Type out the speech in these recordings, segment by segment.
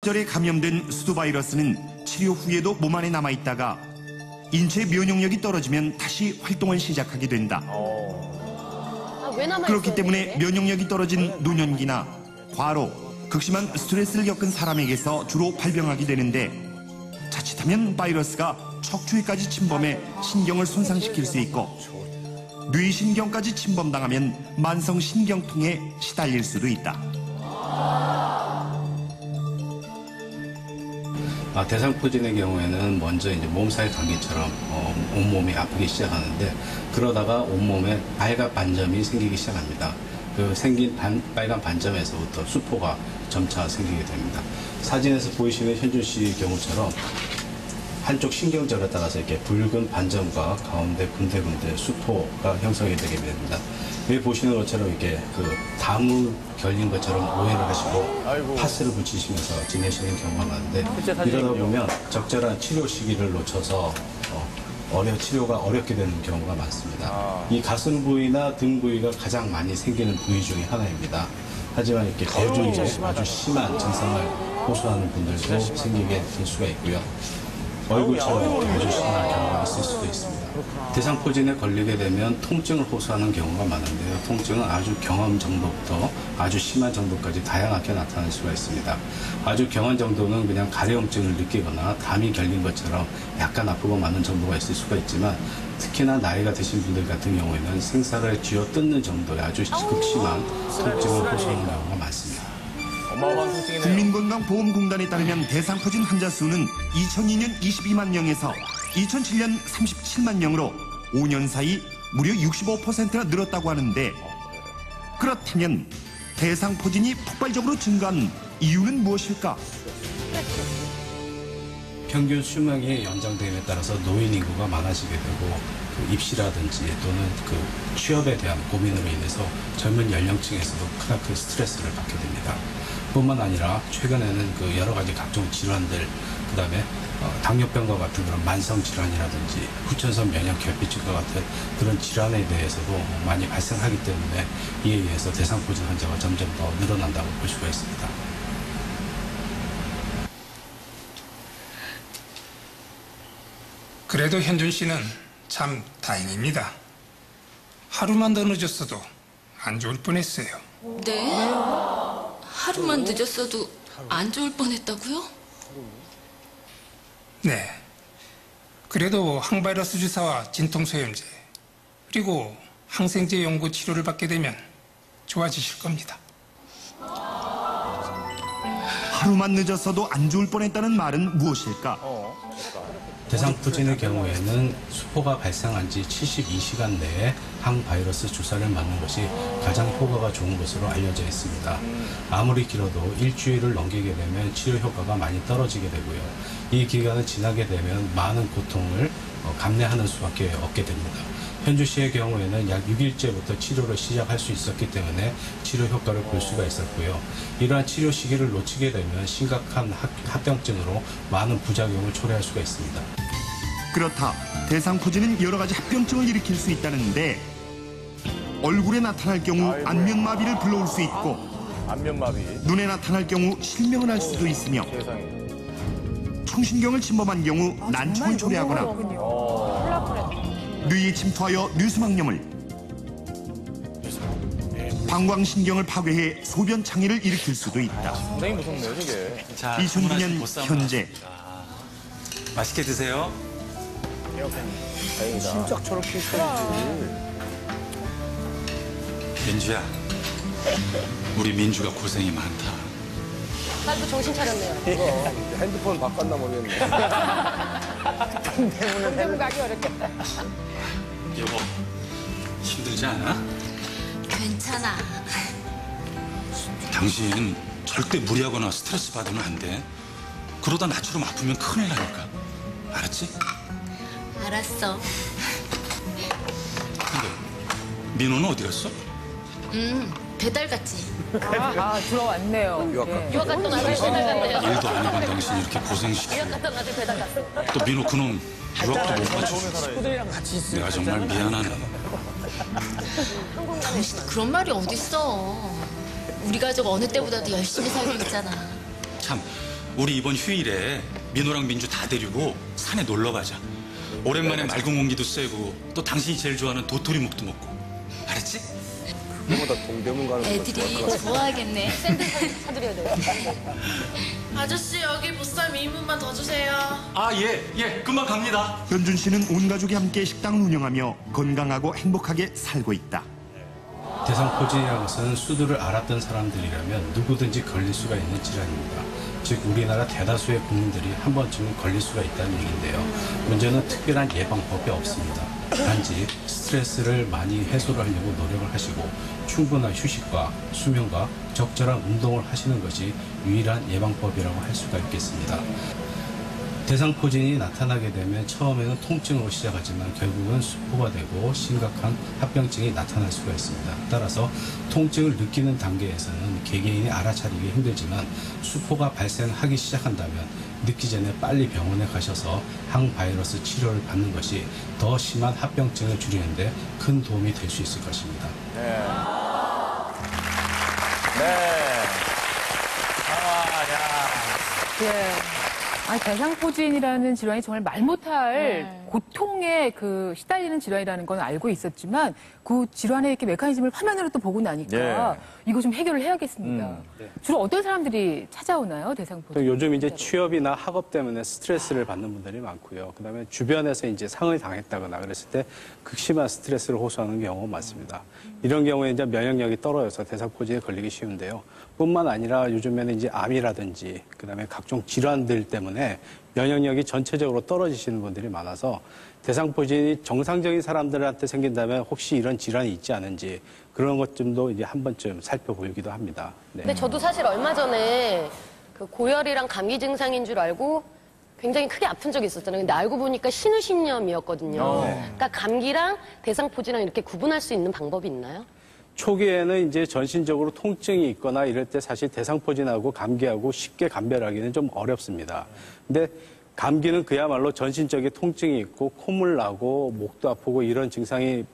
적절히 감염된 수두 바이러스는 치료 후에도 몸 안에 남아있다가 인체 면역력이 떨어지면 다시 활동을 시작하게 된다. 왜 남아있어요? 그렇기 때문에 면역력이 떨어진 노년기나 과로, 극심한 스트레스를 겪은 사람에게서 주로 발병하게 되는데 자칫하면 바이러스가 척추에까지 침범해 신경을 손상시킬 수 있고 뇌신경까지 침범당하면 만성 신경통에 시달릴 수도 있다. 대상포진의 경우에는 먼저 이제 몸살 감기처럼 온몸이 아프기 시작하는데 그러다가 온몸에 빨간 반점이 생기기 시작합니다. 그 생긴 빨간 반점에서부터 수포가 점차 생기게 됩니다. 사진에서 보이시는 현준 씨 경우처럼 한쪽 신경절에 따라서 이렇게 붉은 반점과 가운데 군데군데 수포가 형성이 되게 됩니다. 여기 보시는 것처럼 이렇게 그 다무 결린 것처럼 오해를 하시고 파스를 붙이시면서 지내시는 경우가 많은데 이러다 보면 적절한 치료 시기를 놓쳐서 치료가 어렵게 되는 경우가 많습니다. 이 가슴 부위나 등 부위가 가장 많이 생기는 부위 중에 하나입니다. 하지만 이렇게 대중에 아주 심한 증상을 호소하는 분들도 생기게 될 수가 있고요. 얼굴처럼 아주 심한 경우가 있을 수도 있습니다. 대상포진에 걸리게 되면 통증을 호소하는 경우가 많은데요. 통증은 아주 경험 정도부터 아주 심한 정도까지 다양하게 나타날 수가 있습니다. 아주 경한 정도는 그냥 가려움증을 느끼거나 담이 결린 것처럼 약간 아프고 많은 정도가 있을 수가 있지만 특히나 나이가 드신 분들 같은 경우에는 생사를 쥐어 뜯는 정도의 아주 극심한 통증을 호소하는 경우가 많습니다. 국민건강보험공단에 따르면 대상포진 환자 수는 2002년 22만 명에서 2007년 37만 명으로 5년 사이 무려 65%나 늘었다고 하는데 그렇다면 대상포진이 폭발적으로 증가한 이유는 무엇일까? 평균 수명이 연장됨에 따라서 노인 인구가 많아지게 되고 그 입시라든지 또는 그 취업에 대한 고민으로 인해서 젊은 연령층에서도 크나큰 스트레스를 받게 됩니다. 뿐만 아니라 최근에는 그 여러 가지 각종 질환들, 그다음에 당뇨병과 같은 그런 만성 질환이라든지 후천성 면역 결핍증과 같은 그런 질환에 대해서도 많이 발생하기 때문에 이에 의해서 대상포진 환자가 점점 더 늘어난다고 볼 수가 있습니다. 그래도 현준 씨는 참 다행입니다. 하루만 더 늦었어도 안 좋을 뻔했어요. 네? 하루만 늦었어도 안 좋을 뻔했다고요? 네. 그래도 항바이러스 주사와 진통소염제 그리고 항생제 연고 치료를 받게 되면 좋아지실 겁니다. 하루만 늦었어도 안 좋을 뻔했다는 말은 무엇일까? 대상포진의 경우에는 수포가 발생한 지 72시간 내에 항바이러스 주사를 맞는 것이 가장 효과가 좋은 것으로 알려져 있습니다. 아무리 길어도 일주일을 넘기게 되면 치료 효과가 많이 떨어지게 되고요. 이 기간을 지나게 되면 많은 고통을 감내하는 수밖에 없게 됩니다. 현주 씨의 경우에는 약 6일째부터 치료를 시작할 수 있었기 때문에 치료 효과를 볼 수가 있었고요. 이러한 치료 시기를 놓치게 되면 심각한 합병증으로 많은 부작용을 초래할 수가 있습니다. 그렇다. 대상포진은 여러 가지 합병증을 일으킬 수 있다는데 얼굴에 나타날 경우 안면마비를 불러올 수 있고 안면마비. 눈에 나타날 경우 실명을 할 수도 있으며 청신경을 침범한 경우 난청을 초래하거나 뇌에 침투하여 뇌수막염을 방광신경을 파괴해 소변 장애를 일으킬 수도 있다. 상당히 무섭네요, 저게. 자, 2009년 현재 맛있게 드세요. 다행이다. 진짜 저렇게 있어야지. 민주야, 우리 민주가 고생이 많다. 빨리 정신 차렸네요. 핸드폰 바꿨나 모르겠네. 때문에 가기 어렵겠다. 여보, 힘들지 않아? 괜찮아. 당신 절대 무리하거나 스트레스 받으면 안 돼. 그러다 나처럼 아프면 큰일 나니까. 알았지? 알았어. 근데 민호는 어디 갔어? 배달 갔지. 들어왔네요. 유학 유학 갔던 아들 배달 갔네요. 일도 안 해본 당신 이렇게 고생시키고. 유학 갔던 아들 배달 갔어. 또 민호 그놈 유학도 못 가주고. 내가 정말 미안하네. 당신 그런 말이 어딨어. 우리 가족 어느 때보다도 열심히 살고 있잖아. 참, 우리 이번 휴일에 민호랑 민주 다 데리고 산에 놀러 가자. 오랜만에 맑은 공기도 쐬고 또 당신이 제일 좋아하는 도토리묵도 먹고. 알았지? 그거보다 동대문 가는 거 애들이 좋아하겠네. 사드려야 돼요. 아저씨 여기 보쌈 2인분만 더 주세요. 아, 예, 금방 갑니다. 현준 씨는 온 가족이 함께 식당을 운영하며 건강하고 행복하게 살고 있다. 대상포진이라는 것은 수두를 알았던 사람들이라면 누구든지 걸릴 수가 있는 질환입니다. 즉 우리나라 대다수의 국민들이 한 번쯤은 걸릴 수가 있다는 얘기인데요. 문제는 특별한 예방법이 없습니다. 단지 스트레스를 많이 해소를 하려고 노력을 하시고 충분한 휴식과 수면과 적절한 운동을 하시는 것이 유일한 예방법이라고 할 수가 있겠습니다. 대상포진이 나타나게 되면 처음에는 통증으로 시작하지만 결국은 수포가 되고 심각한 합병증이 나타날 수가 있습니다. 따라서 통증을 느끼는 단계에서는 개개인이 알아차리기 힘들지만 수포가 발생하기 시작한다면 늦기 전에 빨리 병원에 가셔서 항바이러스 치료를 받는 것이 더 심한 합병증을 줄이는 데 큰 도움이 될 수 있을 것입니다. 네. 예. 아, 대상포진이라는 질환이 정말 말 못할 고통에 시달리는 질환이라는 건 알고 있었지만 그 질환의 이렇게 메커니즘을 화면으로 또 보고 나니까 이거 좀 해결을 해야겠습니다. 주로 어떤 사람들이 찾아오나요, 대상포진? 요즘 이제 취업이나 학업 때문에 스트레스를 받는 분들이 많고요. 그다음에 주변에서 이제 상을 당했다거나 그랬을 때 극심한 스트레스를 호소하는 경우가 많습니다. 이런 경우에 이제 면역력이 떨어져서 대상포진에 걸리기 쉬운데요. 뿐만 아니라 요즘에는 이제 암이라든지 그다음에 각종 질환들 때문에 면역력이 전체적으로 떨어지시는 분들이 많아서 대상포진이 정상적인 사람들한테 생긴다면 혹시 이런 질환이 있지 않은지 그런 것쯤도 이제 한 번쯤 살펴보기도 합니다. 네. 근데 저도 사실 얼마 전에 그 고열이랑 감기 증상인 줄 알고 굉장히 크게 아픈 적이 있었잖아요. 근데 알고 보니까 신우신염이었거든요. 그러니까 감기랑 대상포진이랑 이렇게 구분할 수 있는 방법이 있나요? 초기에는 이제 전신적으로 통증이 있거나 이럴 때 사실 대상포진하고 감기하고 쉽게 감별하기는 좀 어렵습니다. 근데 감기는 그야말로 전신적인 통증이 있고 콧물 나고 목도 아프고 이런 증상이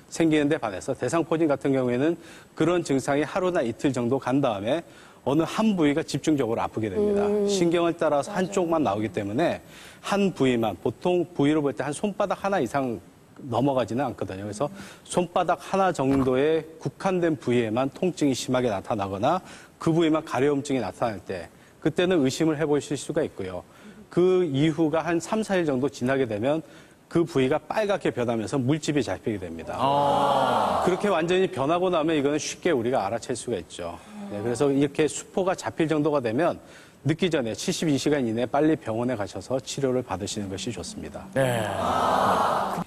생기는데 반해서 대상포진 같은 경우에는 그런 증상이 하루나 이틀 정도 간 다음에 어느 한 부위가 집중적으로 아프게 됩니다. 신경을 따라서 한쪽만 나오기 때문에 한 부위만, 보통 부위로 볼 때 한 손바닥 하나 이상 넘어가지는 않거든요. 그래서 손바닥 하나 정도의 국한된 부위에만 통증이 심하게 나타나거나 그 부위만 가려움증이 나타날 때 그때는 의심을 해보실 수가 있고요. 그 이후가 한 3, 4일 정도 지나게 되면 그 부위가 빨갛게 변하면서 물집이 잡히게 됩니다. 그렇게 완전히 변하고 나면 이거는 쉽게 우리가 알아챌 수가 있죠. 네, 그래서 이렇게 수포가 잡힐 정도가 되면 늦기 전에 72시간 이내에 빨리 병원에 가셔서 치료를 받으시는 것이 좋습니다. 네.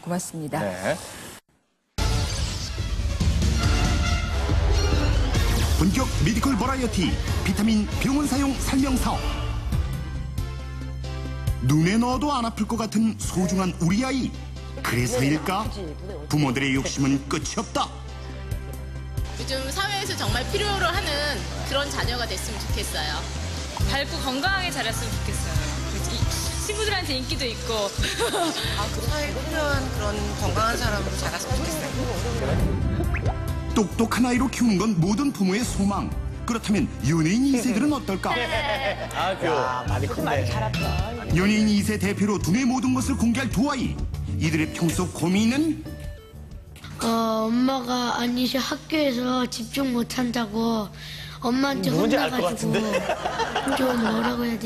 고맙습니다. 네. 본격 메디컬 버라이어티 비타민 병원 사용 설명서. 눈에 넣어도 안 아플 것 같은 소중한 우리 아이. 그래서일까? 부모들의 욕심은 끝이 없다. 요즘 사회에서 정말 필요로 하는 그런 자녀가 됐으면 좋겠어요. 밝고 건강하게 자랐으면 좋겠어요. 친구들한테 인기도 있고. 사회에 필요한 그런 건강한 사람으로 자랐으면 좋겠어요. 똑똑한 아이로 키우는 건 모든 부모의 소망. 그렇다면 연예인 2세들은 어떨까? 아, 귀여워. 많이 컸네. 연예인 2세 대표로 두뇌 모든 것을 공개할 두 아이. 이들의 평소 고민은? 엄마가 아니시 학교에서 집중 못 한다고 엄마한테 누군지 알 것 혼나가지고 좀 뭐라고 해야 되지?